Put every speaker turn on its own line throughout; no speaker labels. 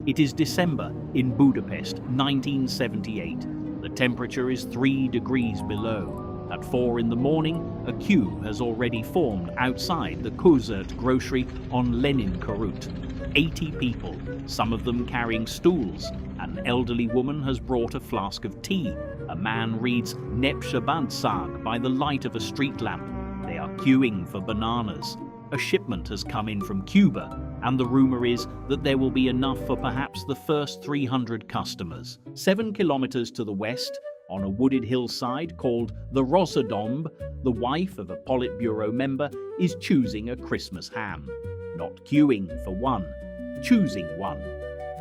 It is December in Budapest, 1978. The temperature is 3 degrees below. At 4 in the morning, a queue has already formed outside the Kozert grocery on Lenin Körút. 80 people, some of them carrying stools. An elderly woman has brought a flask of tea. A man reads Nepshabadszag by the light of a street lamp. They are queuing for bananas. A shipment has come in from Cuba, and the rumor is that there will be enough for perhaps the first 300 customers. 7 kilometers to the west, on a wooded hillside called the Rózsadomb, the wife of a Politburo member is choosing a Christmas ham. Not queuing for one, choosing one.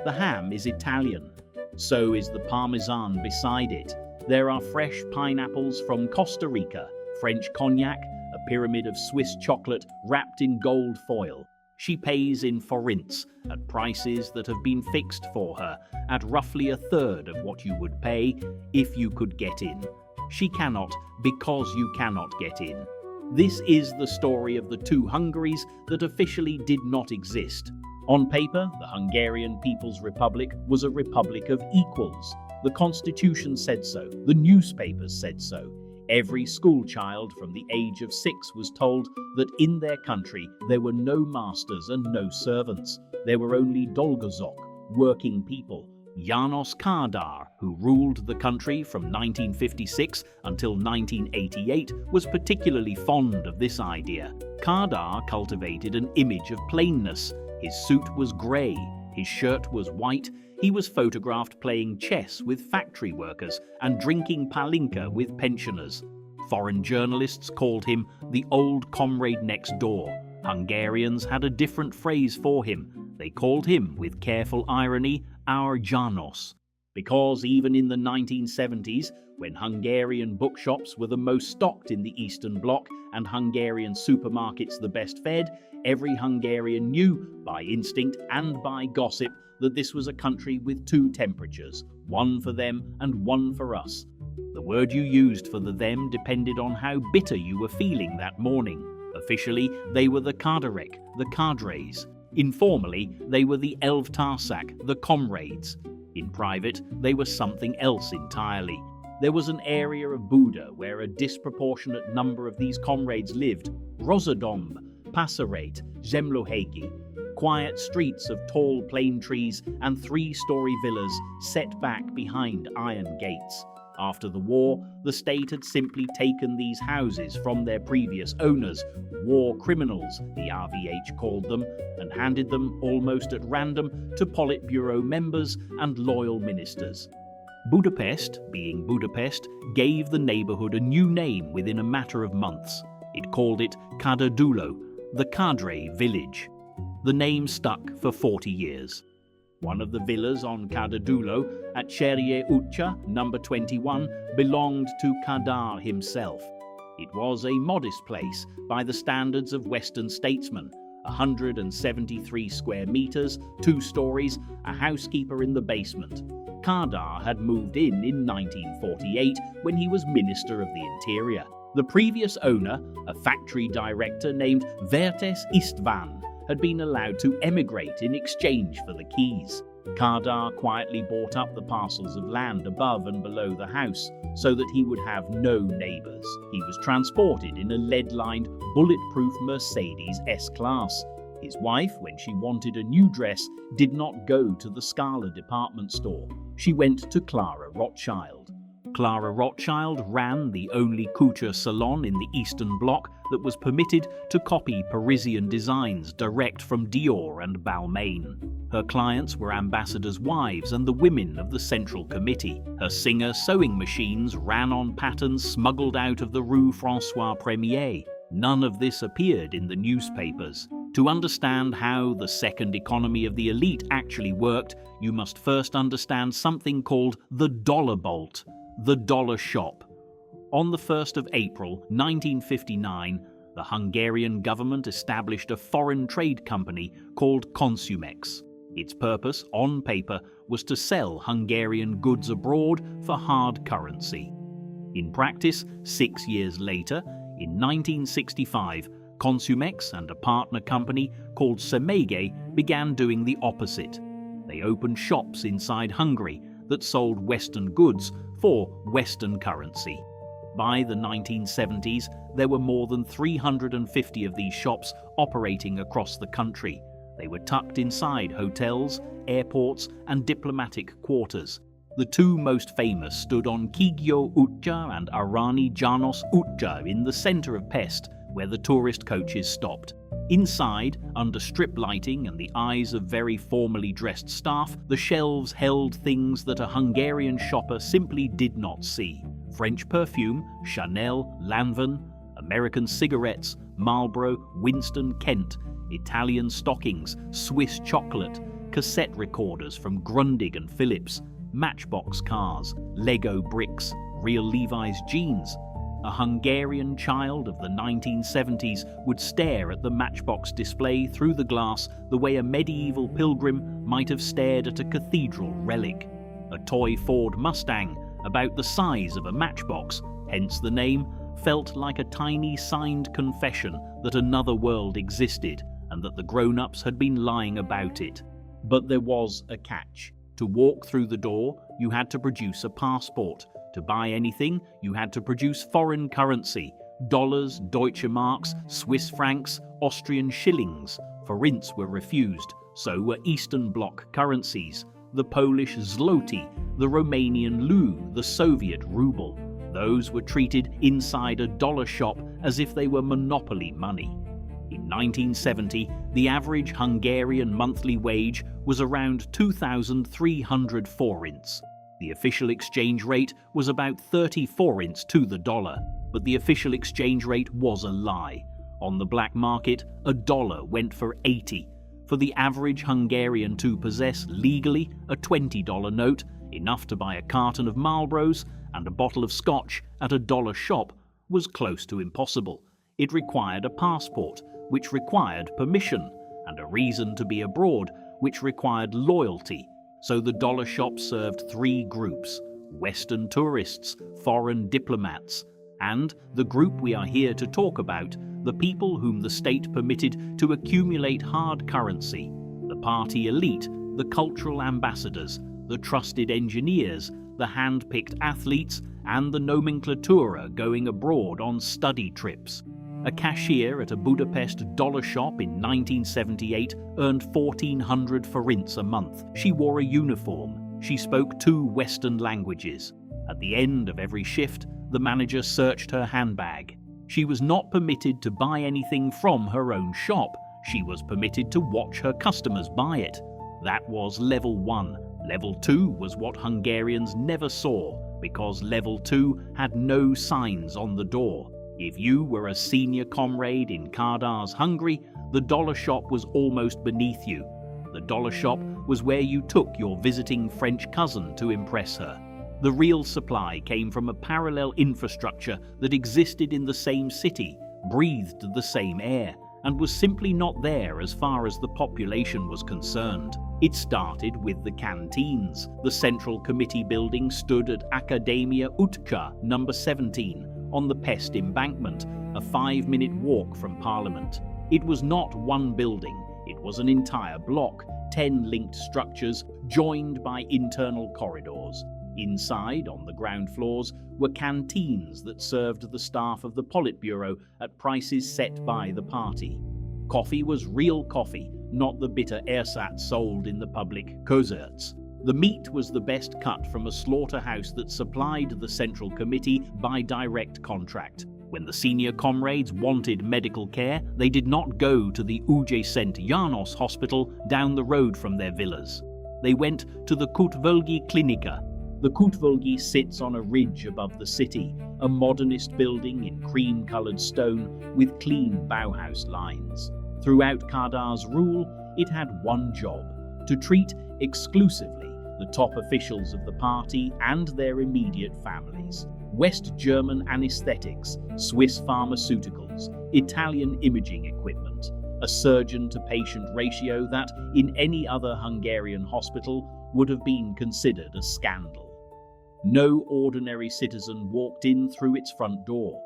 The ham is Italian. So is the parmesan beside it. There are fresh pineapples from Costa Rica, French cognac, a pyramid of Swiss chocolate wrapped in gold foil. She pays in forints at prices that have been fixed for her at roughly a third of what you would pay if you could get in. She cannot because you cannot get in. This is the story of the two Hungaries that officially did not exist. On paper, the Hungarian People's Republic was a republic of equals. The constitution said so, the newspapers said so. Every school child from the age of 6 was told that in their country there were no masters and no servants. There were only dolgozok, working people. János Kádár, who ruled the country from 1956 until 1988, was particularly fond of this idea. Kádár cultivated an image of plainness. His suit was grey, his shirt was white. He was photographed playing chess with factory workers and drinking palinka with pensioners. Foreign journalists called him the old comrade next door. Hungarians had a different phrase for him. They called him, with careful irony, our János. Because even in the 1970s, when Hungarian bookshops were the most stocked in the Eastern Bloc and Hungarian supermarkets the best fed, every Hungarian knew, by instinct and by gossip, that this was a country with 2 temperatures, one for them and one for us. The word you used for the them depended on how bitter you were feeling that morning. Officially, they were the cadre, the cadres. Informally, they were the elvtársak, the comrades. In private, they were something else entirely. There was an area of Buda where a disproportionate number of these comrades lived. Rózsadomb, Pasarate, Zemlőhegyi. Quiet streets of tall plane trees and 3-story villas set back behind iron gates. After the war, the state had simply taken these houses from their previous owners, war criminals, the RVH called them, and handed them almost at random to Politburo members and loyal ministers. Budapest, being Budapest, gave the neighborhood a new name within a matter of months. It called it Cadre, the cadre village. The name stuck for 40 years. One of the villas on Cadre at Cserély utca, number 21, belonged to Kádár himself. It was a modest place by the standards of Western statesmen. 173 square meters, 2 stories, a housekeeper in the basement. Kádár had moved in 1948 when he was Minister of the Interior. The previous owner, a factory director named Vertes István, had been allowed to emigrate in exchange for the keys. Kádár quietly bought up the parcels of land above and below the house so that he would have no neighbors. He was transported in a lead-lined, bulletproof Mercedes S-Class. His wife, when she wanted a new dress, did not go to the Scala department store. She went to Clara Rothschild. Clara Rothschild ran the only couture salon in the Eastern Bloc that was permitted to copy Parisian designs direct from Dior and Balmain. Her clients were ambassadors' wives and the women of the Central Committee. Her Singer sewing machines ran on patterns smuggled out of the Rue François Premier. None of this appeared in the newspapers. To understand how the second economy of the elite actually worked, you must first understand something called the dollar bolt, the dollar shop. On the 1st of April 1959, the Hungarian government established a foreign trade company called Consumex. Its purpose, on paper, was to sell Hungarian goods abroad for hard currency. In practice, 6 years later, in 1965, Consumex and a partner company called Semege began doing the opposite. They opened shops inside Hungary that sold Western goods for Western currency. By the 1970s, there were more than 350 of these shops operating across the country. They were tucked inside hotels, airports, and diplomatic quarters. The two most famous stood on Kigyo Utca and Arani Janos Utca in the center of Pest, where the tourist coaches stopped. Inside, under strip lighting and the eyes of very formally dressed staff, the shelves held things that a Hungarian shopper simply did not see. French perfume, Chanel, Lanvin, American cigarettes, Marlboro, Winston, Kent, Italian stockings, Swiss chocolate, cassette recorders from Grundig and Philips, Matchbox cars, Lego bricks, real Levi's jeans. A Hungarian child of the 1970s would stare at the Matchbox display through the glass the way a medieval pilgrim might have stared at a cathedral relic. A toy Ford Mustang, about the size of a matchbox, hence the name, felt like a tiny signed confession that another world existed and that the grown-ups had been lying about it. But there was a catch. To walk through the door, you had to produce a passport. To buy anything, you had to produce foreign currency: dollars, Deutsche Marks, Swiss francs, Austrian shillings. Forints were refused, so were Eastern Bloc currencies: the Polish zloty, the Romanian leu, the Soviet ruble. Those were treated inside a dollar shop as if they were monopoly money. In 1970, the average Hungarian monthly wage was around 2,300 forints. The official exchange rate was about 30 forints to the dollar, but the official exchange rate was a lie. On the black market, a dollar went for 80. For the average Hungarian to possess legally a $20 note, enough to buy a carton of Marlboros and a bottle of scotch at a dollar shop, was close to impossible. It required a passport, which required permission, and a reason to be abroad, which required loyalty. So the dollar shop served three groups: Western tourists, foreign diplomats, and the group we are here to talk about, the people whom the state permitted to accumulate hard currency: the party elite, the cultural ambassadors, the trusted engineers, the hand-picked athletes, and the nomenclatura going abroad on study trips. A cashier at a Budapest dollar shop in 1978 earned 1,400 forints a month. She wore a uniform. She spoke 2 Western languages. At the end of every shift, the manager searched her handbag. She was not permitted to buy anything from her own shop. She was permitted to watch her customers buy it. That was level 1. Level 2 was what Hungarians never saw, because level 2 had no signs on the door. If you were a senior comrade in cadre's Hungary, the dollar shop was almost beneath you. The dollar shop was where you took your visiting French cousin to impress her. The real supply came from a parallel infrastructure that existed in the same city, breathed the same air, and was simply not there as far as the population was concerned. It started with the canteens. The Central Committee building stood at Academia Utca, number 17, on the Pest embankment, a 5-minute walk from Parliament. It was not one building, it was an entire block, 10 linked structures joined by internal corridors. Inside, on the ground floors, were canteens that served the staff of the Politburo at prices set by the party. Coffee was real coffee, not the bitter ersatz sold in the public concerts. The meat was the best cut from a slaughterhouse that supplied the Central Committee by direct contract. When the senior comrades wanted medical care, they did not go to the Uj St. Janos hospital down the road from their villas. They went to the Kutvolgi Klinika. The Kutvolgi sits on a ridge above the city, a modernist building in cream-coloured stone with clean Bauhaus lines. Throughout cadre's rule, it had one job: to treat exclusively the top officials of the party and their immediate families. West German anesthetics, Swiss pharmaceuticals, Italian imaging equipment, a surgeon-to-patient ratio that, in any other Hungarian hospital, would have been considered a scandal. No ordinary citizen walked in through its front door.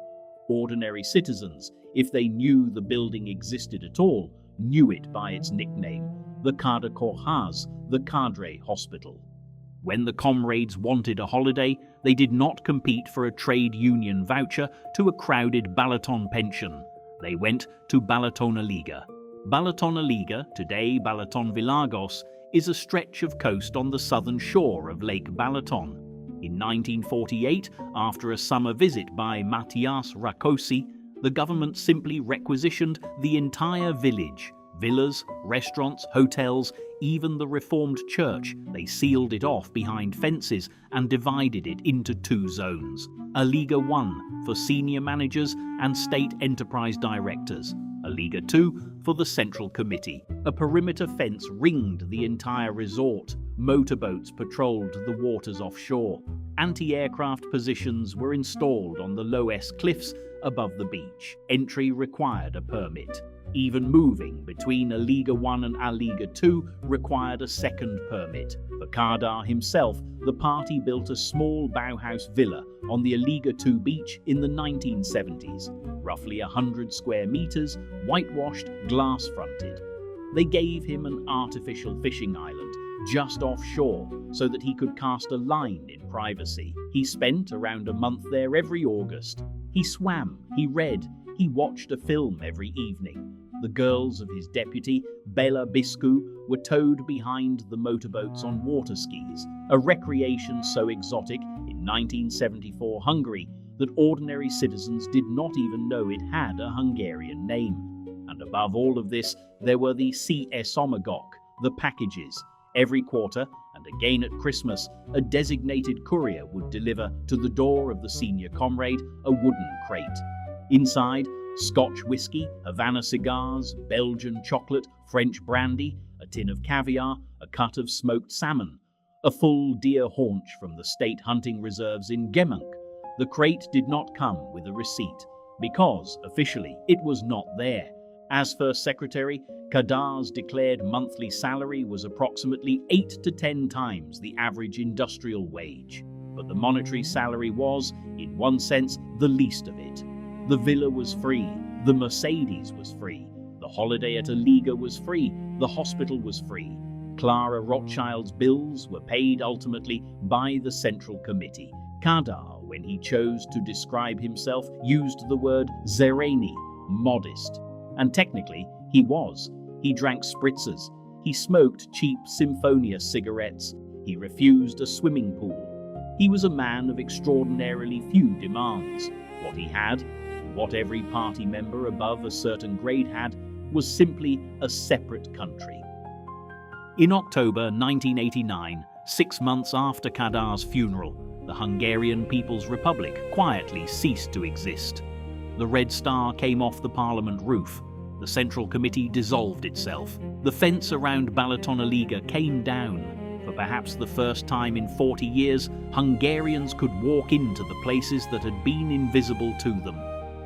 Ordinary citizens, if they knew the building existed at all, knew it by its nickname, the cadre Korhaz, the cadre hospital. When the comrades wanted a holiday, they did not compete for a trade union voucher to a crowded Balaton pension. They went to Balatonaliga. Balatonaliga, today Balaton Vilagos, is a stretch of coast on the southern shore of Lake Balaton. In 1948, after a summer visit by Matthias Rakosi, the government simply requisitioned the entire village. Villas, restaurants, hotels, even the Reformed church. They sealed it off behind fences and divided it into two zones. A Liga 1 for senior managers and state enterprise directors. A Liga 2 for the Central Committee. A perimeter fence ringed the entire resort. Motorboats patrolled the waters offshore. Anti-aircraft positions were installed on the low-S cliffs above the beach. Entry required a permit. Even moving between a Liga 1 and a Liga 2 required a second permit. For Kadar himself, the party built a small Bauhaus villa on the Liga 2 beach in the 1970s, roughly 100 square meters, whitewashed, glass-fronted. They gave him an artificial fishing island just offshore so that he could cast a line in privacy. He spent around a month there every August. He swam, he read, he watched a film every evening. The girls of his deputy, Bela Biscu, were towed behind the motorboats on water skis, a recreation so exotic in 1974 Hungary that ordinary citizens did not even know it had a Hungarian name. And above all of this, there were the CSomagok, the packages. Every quarter, and again at Christmas, a designated courier would deliver to the door of the senior comrade a wooden crate. Inside, Scotch whiskey, Havana cigars, Belgian chocolate, French brandy, a tin of caviar, a cut of smoked salmon, a full deer haunch from the state hunting reserves in Gemunk. The crate did not come with a receipt, because, officially, it was not there. As First Secretary, Kadar's declared monthly salary was approximately 8 to 10 times the average industrial wage. But the monetary salary was, in one sense, the least of it. The villa was free, the Mercedes was free, the holiday at a Liga was free, the hospital was free. Clara Rothschild's bills were paid ultimately by the Central Committee. Kadar, when he chose to describe himself, used the word zereni, modest. And technically, he was. He drank spritzers. He smoked cheap Symphonia cigarettes. He refused a swimming pool. He was a man of extraordinarily few demands. What he had, what every party member above a certain grade had, was simply a separate country. In October 1989, 6 months after Kadar's funeral, the Hungarian People's Republic quietly ceased to exist. The Red Star came off the parliament roof. The Central Committee dissolved itself. The fence around Balatonaliga came down. For perhaps the first time in 40 years, Hungarians could walk into the places that had been invisible to them.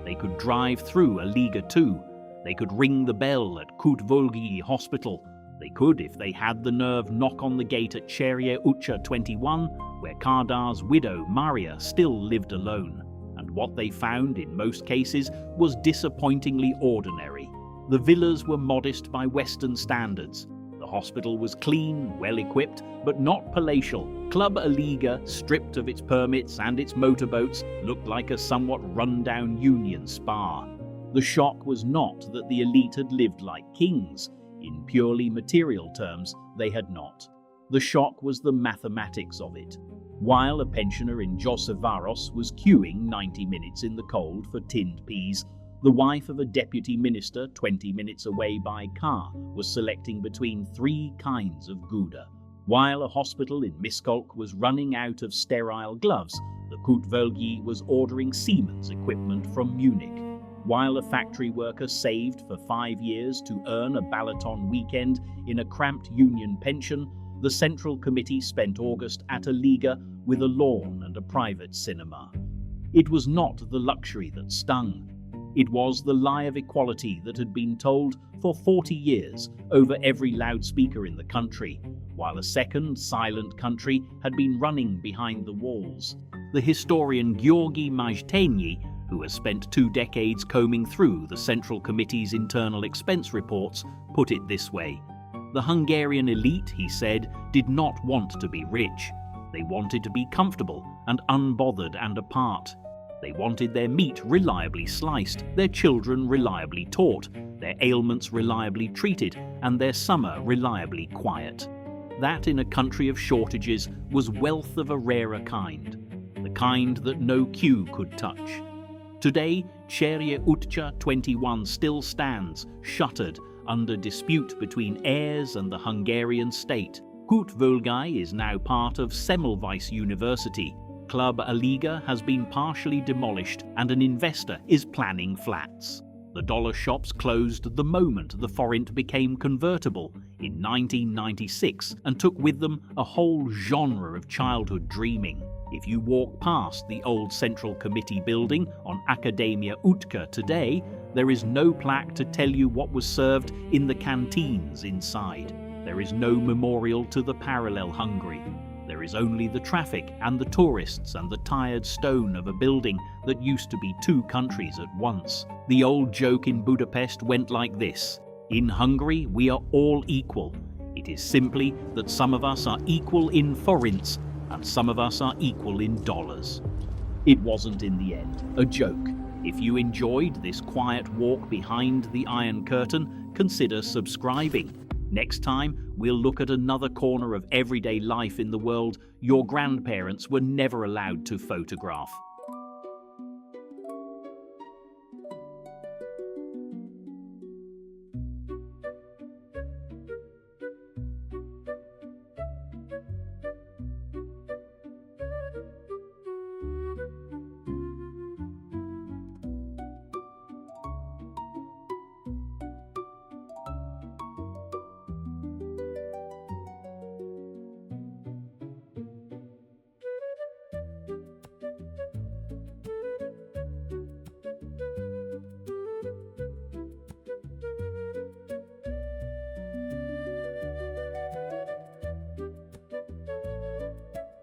They could drive through a Liga 2. They could ring the bell at Kútvolgyi Hospital. They could, if they had the nerve, knock on the gate at Cserje Utca 21, where Kadar's widow, Maria, still lived alone. And what they found, in most cases, was disappointingly ordinary. The villas were modest by Western standards. The hospital was clean, well-equipped, but not palatial. Club Aliga, stripped of its permits and its motorboats, looked like a somewhat run-down union spa. The shock was not that the elite had lived like kings. In purely material terms, they had not. The shock was the mathematics of it. While a pensioner in Josavaros was queuing 90 minutes in the cold for tinned peas, the wife of a deputy minister 20 minutes away by car was selecting between 3 kinds of Gouda. While a hospital in Miskolc was running out of sterile gloves, the Kútvolgyi was ordering Siemens equipment from Munich. While a factory worker saved for 5 years to earn a Balaton weekend in a cramped union pension, the Central Committee spent August at a Liga with a lawn and a private cinema. It was not the luxury that stung. It was the lie of equality that had been told for 40 years over every loudspeaker in the country, while a second, silent country had been running behind the walls. The historian György Majtényi, who has spent 2 decades combing through the Central Committee's internal expense reports, put it this way: The Hungarian elite, he said, did not want to be rich. They wanted to be comfortable and unbothered and apart. They wanted their meat reliably sliced, their children reliably taught, their ailments reliably treated, and their summer reliably quiet. That in a country of shortages was wealth of a rarer kind, the kind that no queue could touch. Today, Ceria Utca 21 still stands, shuttered, under dispute between heirs and the Hungarian state. Kut-Völgei is now part of Semmelweis University. Club Aliga has been partially demolished and an investor is planning flats. The dollar shops closed the moment the forint became convertible in 1996 and took with them a whole genre of childhood dreaming. If you walk past the old Central Committee building on Academia Utca today, there is no plaque to tell you what was served in the canteens inside. There is no memorial to the parallel Hungary. There is only the traffic and the tourists and the tired stone of a building that used to be two countries at once. The old joke in Budapest went like this: in Hungary we are all equal. It is simply that some of us are equal in forints and some of us are equal in dollars. It wasn't in the end a joke. If you enjoyed this quiet walk behind the Iron Curtain, consider subscribing. Next time, we'll look at another corner of everyday life in the world your grandparents were never allowed to photograph.